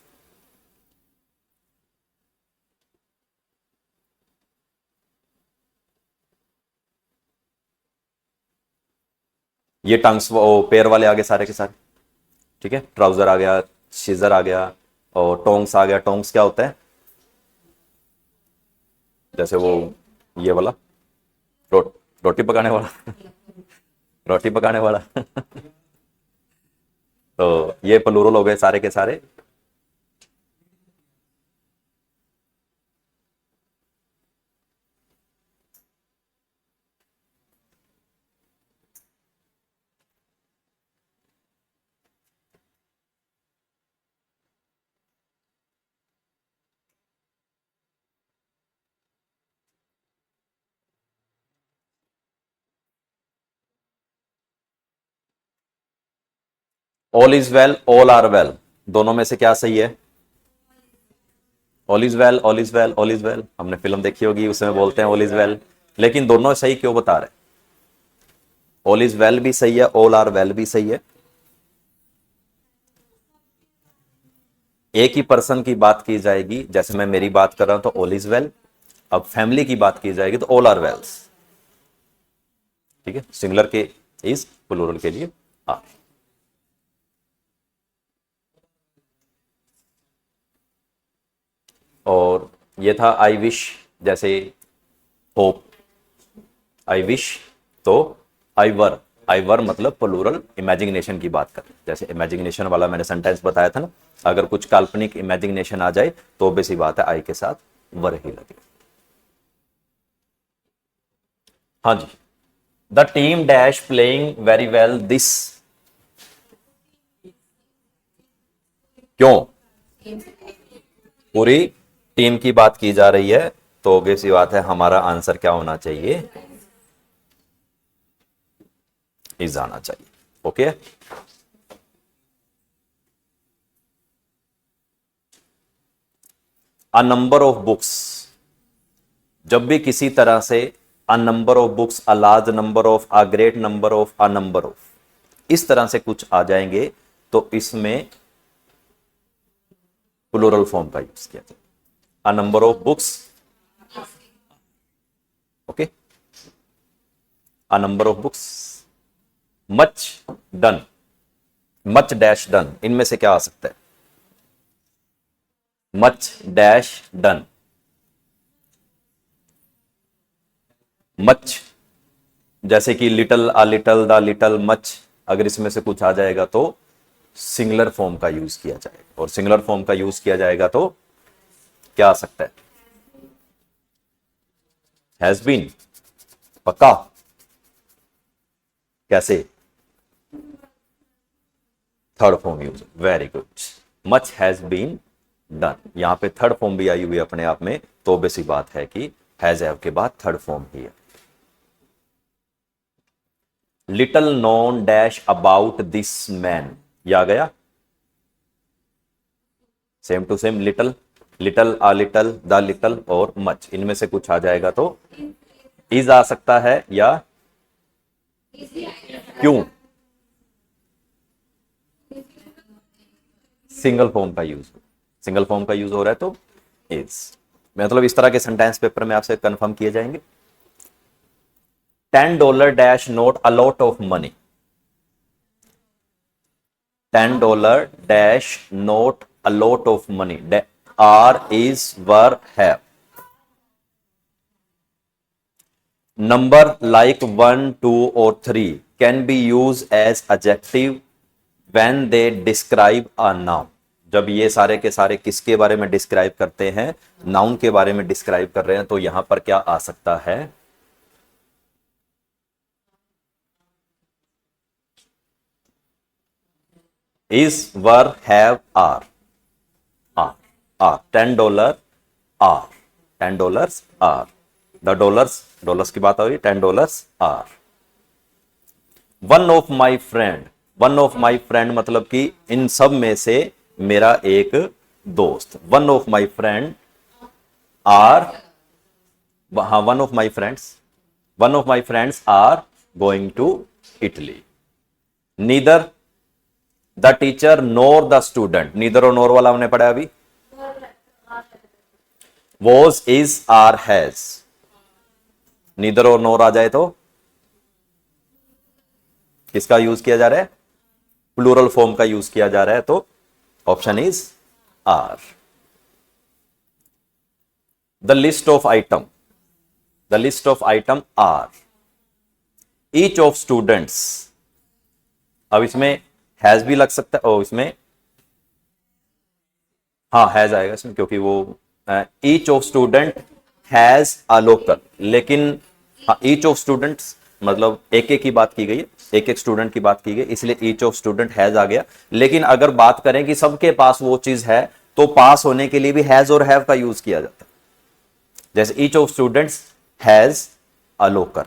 ये टंग्स वो पेयर वाले आ गए सारे के सारे। ठीक है, ट्राउजर आ गया, सीजर आ गया और टोंग्स आ गया। टोंग्स क्या होता है, जैसे वो ये वाला रो, रोटी पकाने वाला, रोटी पकाने वाला। तो ये प्लूरल हो गए सारे के सारे। All is well, all are well, दोनों में से क्या सही है? All is well, all is well, all is well, हमने फिल्म देखी होगी, उसमें बोलते हैं ऑल इज वेल, लेकिन दोनों सही क्यों बता रहे? ऑल इज वेल भी सही है, ऑल आर वेल भी सही है। एक ही पर्सन की बात की जाएगी, जैसे मैं मेरी बात कर रहा हूं तो ऑल इज वेल, अब फैमिली की बात की जाएगी तो ऑल आर वेल्स। ठीक है, सिंगुलर के इज, प्लूरल के लिए आर। और ये था आई विश, जैसे होप, आई विश, तो आई वर, आई वर मतलब प्लूरल इमेजिनेशन की बात कर, जैसे इमेजिनेशन वाला मैंने सेंटेंस बताया था ना, अगर कुछ काल्पनिक इमेजिनेशन आ जाए तो बेसी बात है आई के साथ वर ही लगे। हाँ जी, the team dash playing very well this, क्यों? पूरी टीम की बात की जा रही है, तो ऑब्वियस सी बात है हमारा आंसर क्या होना चाहिए? इज आना चाहिए। Okay, a number of books, जब भी किसी तरह से a number of books, a large number of, a great number of, a number of, इस तरह से कुछ आ जाएंगे तो इसमें प्लूरल फॉर्म का यूज किया जाए। A number of books, okay, a number of books, much done, much dash done, इनमें से क्या आ सकता है? मच डैश डन, मच, जैसे कि little, a little, the little, much, अगर इसमें से कुछ आ जाएगा तो सिंगुलर फॉर्म का यूज किया जाएगा, और सिंगुलर फॉर्म का यूज किया जाएगा तो क्या आ सकता है? हैज बीन, पक्का? कैसे? Third form use, very good, much has been done, यहां पे थर्ड फॉर्म भी आई हुई है अपने आप में, तो बेसिक बात है कि हैज हैव के बाद थर्ड फॉर्म ही है। Little known dash about this man, ये आ गया same to same, little, little, a little, the little और मच, इनमें से कुछ आ जाएगा तो इज आ सकता है, या क्यों? सिंगल फॉर्म का यूज, सिंगल फॉर्म का यूज हो रहा है तो इज, मतलब इस तरह के सेंटेंस पेपर में आपसे कंफर्म किए जाएंगे। $10 dash not a lot of money, $10 dash not a lot of money, are is were have, number like 1 2 or 3 can be used as adjective when they describe a noun, जब ये सारे के सारे किसके बारे में डिस्क्राइब करते हैं? नाउन के बारे में डिस्क्राइब कर रहे हैं, तो यहां पर क्या आ सकता है? Is, were, have, are, are, are, $10 are, $10 are, the dollars, dollars की बात हो रही, $10 are. One of my friend, one of my friend मतलब कि इन सब में से मेरा एक दोस्त, one of my friend are, हाँ one of my friends, one of my friends are going to Italy. Neither the teacher nor the student, neither और नोर वाला हमने पढ़ा अभी, was, is, are, has, neither और नोर आ जाए तो किसका यूज किया जा रहा है? प्लूरल फॉर्म का यूज किया जा रहा है, तो option is are. The list of item, the list of item are, each of students, अब इसमें हैज भी लग सकता है, और इसमें हाँ हैज आएगा इसमें, क्योंकि वो each of student has a local, लेकिन हाँ ईच ऑफ स्टूडेंट्स मतलब एक एक की बात की गई है, एक एक स्टूडेंट की बात की गई, इसलिए ईच ऑफ स्टूडेंट हैज आ गया। लेकिन अगर बात करें कि सबके पास वो चीज है, तो पास होने के लिए भी हैज और हैव का यूज किया जाता है, जैसे each of students has a locker,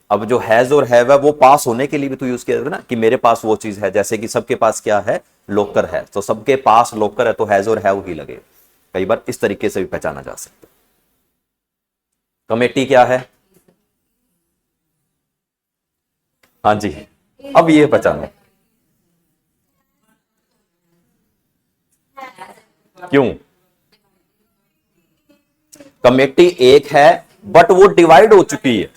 अब जो हैज और हैव है वो पास होने के लिए भी तो यूज किया जाता है ना, कि मेरे पास वो चीज है। जैसे कि सबके पास क्या है, लॉकर है, तो सबके पास लॉकर है तो हैज और हैव ही लगे। कई बार इस तरीके से भी पहचाना जा सकता है। कमेटी क्या है, हाँ जी, अब ये पहचानो क्यों। कमेटी एक है बट वो डिवाइड हो चुकी है।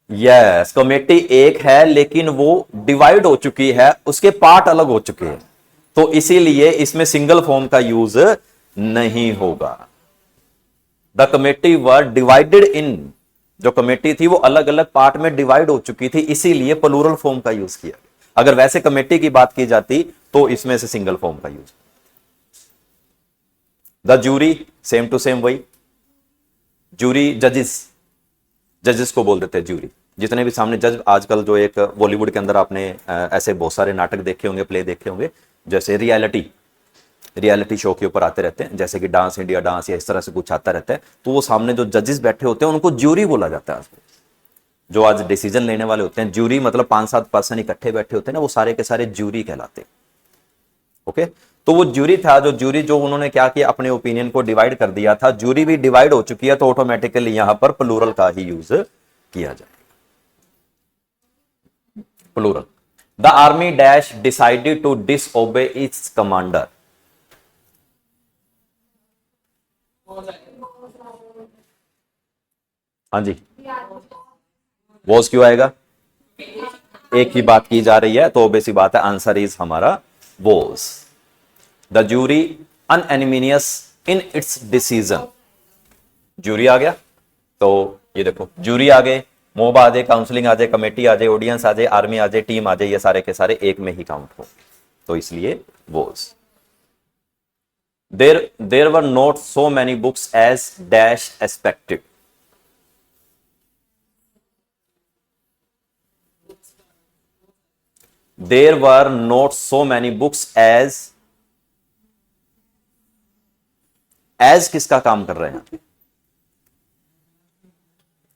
यस, कमेटी एक है लेकिन वो डिवाइड हो चुकी है, उसके पार्ट अलग हो चुके हैं, तो इसीलिए इसमें सिंगल फॉर्म का यूज नहीं होगा। The committee were divided in, जो कमेटी थी वो अलग अलग पार्ट में डिवाइड हो चुकी थी, इसीलिए प्लूरल फॉर्म का यूज किया। अगर वैसे कमेटी की बात की जाती तो इसमें से सिंगल फॉर्म का use. The jury, same to same वही, जूरी जजेस, जजेस को बोल देते हैं जूरी। जितने भी सामने जज, आजकल जो एक बॉलीवुड के अंदर आपने ऐसे बहुत सारे नाटक देखे होंगे, प्ले देखे होंगे, जैसे रियलिटी शो के ऊपर आते रहते हैं, जैसे कि डांस इंडिया डांस या इस तरह से कुछ आता रहता है, तो वो सामने जो जजेस बैठे होते हैं उनको ज्यूरी बोला जाता है। जो आज डिसीजन लेने वाले होते हैं, ज्यूरी मतलब 5-7 पर्सन इकट्ठे बैठे होते हैं ना, वो सारे के सारे ज्यूरी कहलाते हैं। ओके, तो वो ज्यूरी था, जो ज्यूरी जो उन्होंने क्या किया, अपने ओपिनियन को डिवाइड कर दिया था। ज्यूरी भी डिवाइड हो चुकी है तो ऑटोमेटिकली यहां पर प्लूरल का ही यूज किया जाएगा, plural. The army dash decided to disobey its commander. हाँ जी, वॉज क्यों आएगा, एक ही बात की जा रही है तो ऑब्वियस बात है, आंसर इज हमारा was. The jury unanimous in its decision. Jury आ गया तो ये देखो, जूरी आ गए, मोब आ जाए, काउंसलिंग आ जाए, कमेटी आ जाए, ऑडियंस आ जाए, आर्मी आ जाए, टीम आ जाए, ये सारे के सारे एक में ही काउंट हो, तो इसलिए was. There were not so many books as dash expected. There were not so many books as किसका काम कर रहे हैं,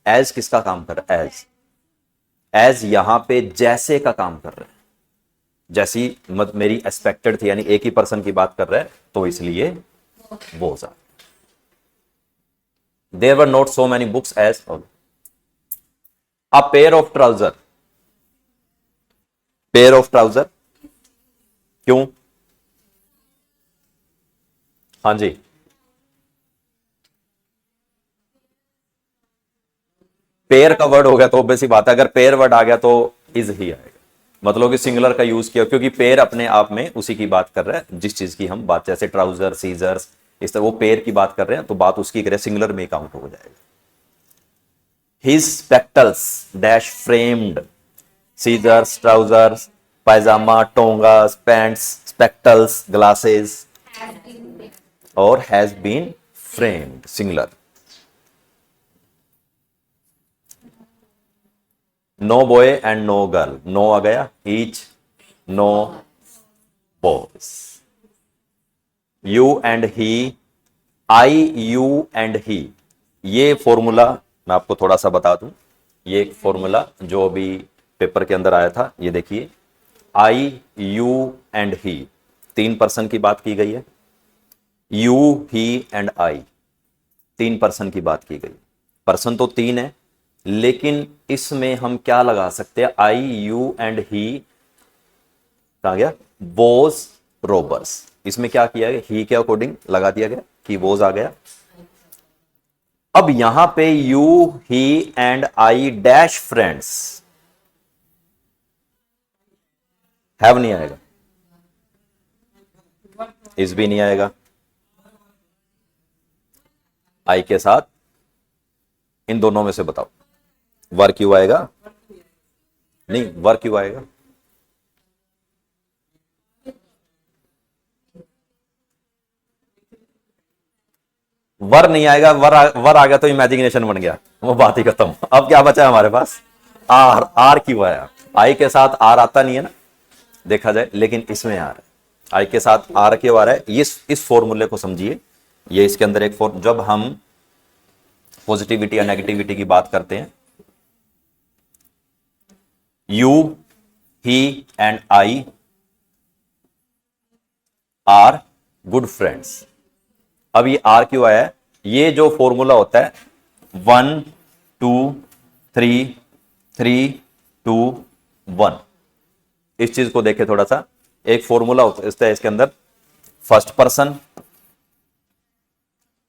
एज किसका काम कर रहा है, एज यहां पे जैसे का काम कर रहे हैं, जैसी मेरी एक्सपेक्टेड थी, यानी एक ही पर्सन की बात कर रहे हैं, तो इसलिए वो सा। There were not so many books as a pair of trouser. Pair of trouser क्यों, हाँ जी, पेयर का वर्ड हो गया तो ऑब्वियस बात है, अगर पेयर वर्ड आ गया तो इज ही आएगा, मतलब कि सिंगुलर का यूज किया, क्योंकि पेयर अपने आप में उसी की बात कर रहा है जिस चीज की हम बात, जैसे ट्राउजर, सीजर्स, इस तरह वो पेयर की बात कर रहे हैं तो बात उसकी करें, सिंगुलर में काउंट हो जाएगा। His spectacles dash framed, scissors, trousers, pyjama, tongs, pants, spectacles, glasses, और has been framed, singular. No boy and no girl, no आ गया, each, no boys. You and he, I, you and he, ये फॉर्मूला मैं आपको थोड़ा सा बता दूं, ये एक फॉर्मूला जो अभी पेपर के अंदर आया था, ये देखिए, आई, यू एंड ही, 3 पर्सन की बात की गई है, you, he and I, 3 person की बात की गई। पर्सन तो 3 है, लेकिन इसमें हम क्या लगा सकते हैं, आई, यू एंड ही, कहा गया वॉज रोबर्स, इसमें क्या किया गया, ही के अकॉर्डिंग लगा दिया गया कि वॉज आ गया। अब यहां पे you, he and I dash friends, have नहीं आएगा, इस भी नहीं आएगा, आई के साथ इन दोनों में से बताओ वर क्यों आएगा, नहीं वर क्यों आएगा, वर नहीं आएगा, वर आ गया तो इमेजिनेशन बन गया, वो बात ही खत्म। अब क्या बचा है हमारे पास, आर, आर क्यों आया, आई के साथ आर आता नहीं है ना देखा जाए, लेकिन इसमें आ रहा है, आई के साथ आर क्यों आ रहा है, इस फॉर्मूले को समझिए, ये इसके अंदर एक जब हम पॉजिटिविटी या नेगेटिविटी की बात करते हैं। You, he and I R good friends. अब ये आर क्यों आया है? ये जो फॉर्मूला होता है 1 2 3 3 2 1, इस चीज को देखें थोड़ा सा। एक फॉर्मूला होता है इसके अंदर, फर्स्ट पर्सन,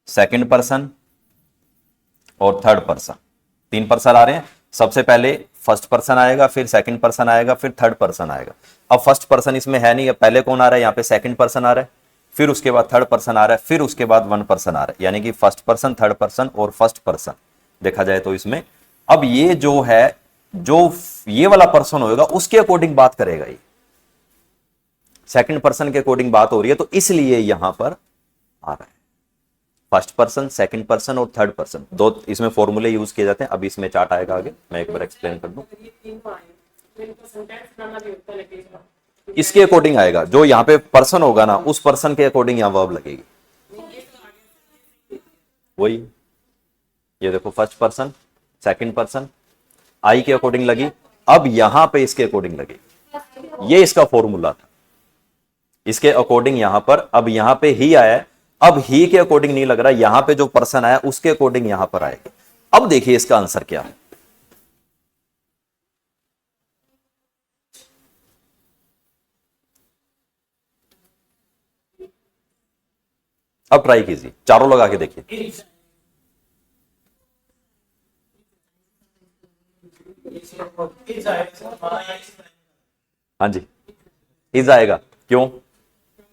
सेकंड पर्सन और थर्ड पर्सन। 3 पर्सन आ रहे हैं। सबसे पहले फर्स्ट पर्सन आएगा, फिर सेकंड पर्सन आएगा, फिर थर्ड पर्सन आएगा। अब फर्स्ट पर्सन इसमें है नहीं, अब पहले कौन आ रहा है? यहाँ पे सेकंड पर्सन आ रहा है, फिर उसके बाद थर्ड पर्सन आ रहा है, फिर उसके बाद 1 पर्सन आ रहा है, यानी कि फर्स्ट पर्सन, थर्ड पर्सन और फर्स्ट पर्सन देखा जाए तो इसमें। अब ये जो है, जो ये वाला पर्सन होगा उसके अकॉर्डिंग बात करेगा, ये सेकंड पर्सन के अकॉर्डिंग बात हो रही है, तो इसलिए यहां पर आ रहा है फर्स्ट पर्सन, सेकंड पर्सन और थर्ड पर्सन। 2 इसमें फॉर्मूले यूज किए जाते हैं। अभी इसमें चार्ट आएगा आगे, मैं एक बार एक्सप्लेन कर दूं। ये 3 को आए तो इनका सेंटेंस बनाना भी होता है लेकिन इसके अकॉर्डिंग आएगा, जो यहाँ पे पर्सन होगा ना उस पर्सन के अकॉर्डिंग यहाँ वर्ब लगेगी। वही ये देखो, फर्स्ट पर्सन, सेकंड पर्सन, आई के अकॉर्डिंग लगी, अब यहां पे इसके अकॉर्डिंग लगेगी। ये इसका फॉर्मूला था, इसके अकॉर्डिंग यहां पर। अब यहां पे ही आया है, अब ही के अकॉर्डिंग नहीं लग रहा, यहां पे जो पर्सन आया उसके अकॉर्डिंग यहां पर आएगी। अब देखिए इसका आंसर क्या है। अब ट्राई कीजिए, चारों लगा के देखिए। हाँ जी, इज आएगा। क्यों?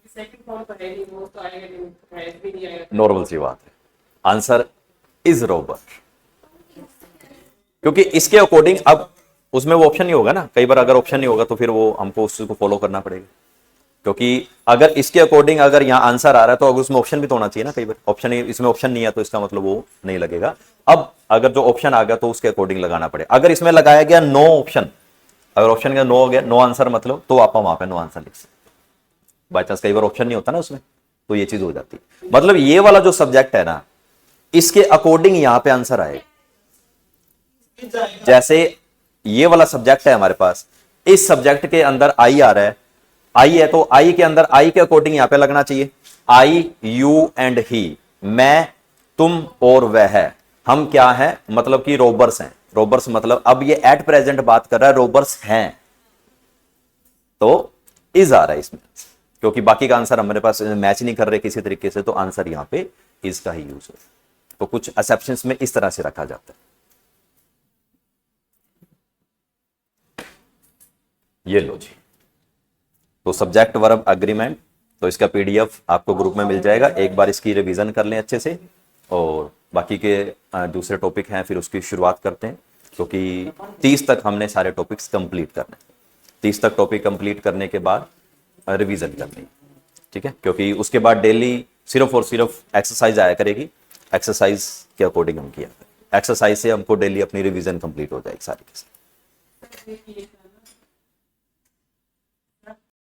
सेकंड फॉर्म पर है नहीं, वो तो आएगा नहीं, प्राइस भी नहीं आएगा। नॉर्मल सी बात है, आंसर इज रोबर। क्योंकि इसके अकॉर्डिंग अब उसमें वो ऑप्शन नहीं होगा ना, कई बार अगर ऑप्शन नहीं होगा तो फिर वो हमको उस चीज को फॉलो करना पड़ेगा। क्योंकि अगर इसके अकॉर्डिंग अगर यहाँ आंसर आ रहा है तो अगर उसमें ऑप्शन भी तो होना चाहिए ना। कई बार ऑप्शन, इसमें ऑप्शन नहीं है तो इसका मतलब वो नहीं लगेगा। अब अगर जो ऑप्शन आ गया तो उसके अकॉर्डिंग लगाना पड़ेगा। अगर इसमें लगाया गया नो ऑप्शन, अगर ऑप्शन का नो हो गया, नो आंसर मतलब, तो आप वहां पे नो आंसर लिख सकते। बाई चांस कई बार ऑप्शन नहीं होता ना उसमें, तो ये चीज हो जाती है। मतलब ये वाला जो सब्जेक्ट है ना, इसके अकॉर्डिंग यहां पे आंसर आएगा। जैसे ये वाला सब्जेक्ट है हमारे पास, इस सब्जेक्ट के अंदर आई आ रहा है, आई है तो आई के अंदर आई के अकॉर्डिंग यहां पे लगना चाहिए। आई, यू एंड ही, मैं, तुम और वह। हम क्या है? मतलब कि रोबर्स हैं। रोबर्स मतलब अब ये एट प्रेजेंट बात कर रहा है, रोबर्स हैं, तो इज आ रहा है इसमें, क्योंकि बाकी का आंसर हमारे पास मैच नहीं कर रहे किसी तरीके से, तो आंसर यहां पे इज का ही यूज हो। तो कुछ एक्सेप्शंस में इस तरह से रखा जाता है। ये लो जी, तो सब्जेक्ट वर्ब एग्रीमेंट, तो इसका पीडीएफ आपको ग्रुप में मिल जाएगा। एक बार इसकी रिवीजन कर लें अच्छे से, और बाकी के दूसरे टॉपिक हैं फिर उसकी शुरुआत करते हैं, क्योंकि 30 तक हमने सारे टॉपिक्स कंप्लीट करने। 30 तक टॉपिक कंप्लीट करने के बाद रिवीजन करनी, ठीक है? क्योंकि उसके बाद डेली सिर्फ और सिर्फ एक्सरसाइज आया करेगी, एक्सरसाइज के अकॉर्डिंग हम किया, एक्सरसाइज से हमको डेली अपनी रिवीजन कंप्लीट हो जाएगी सारी के सारी।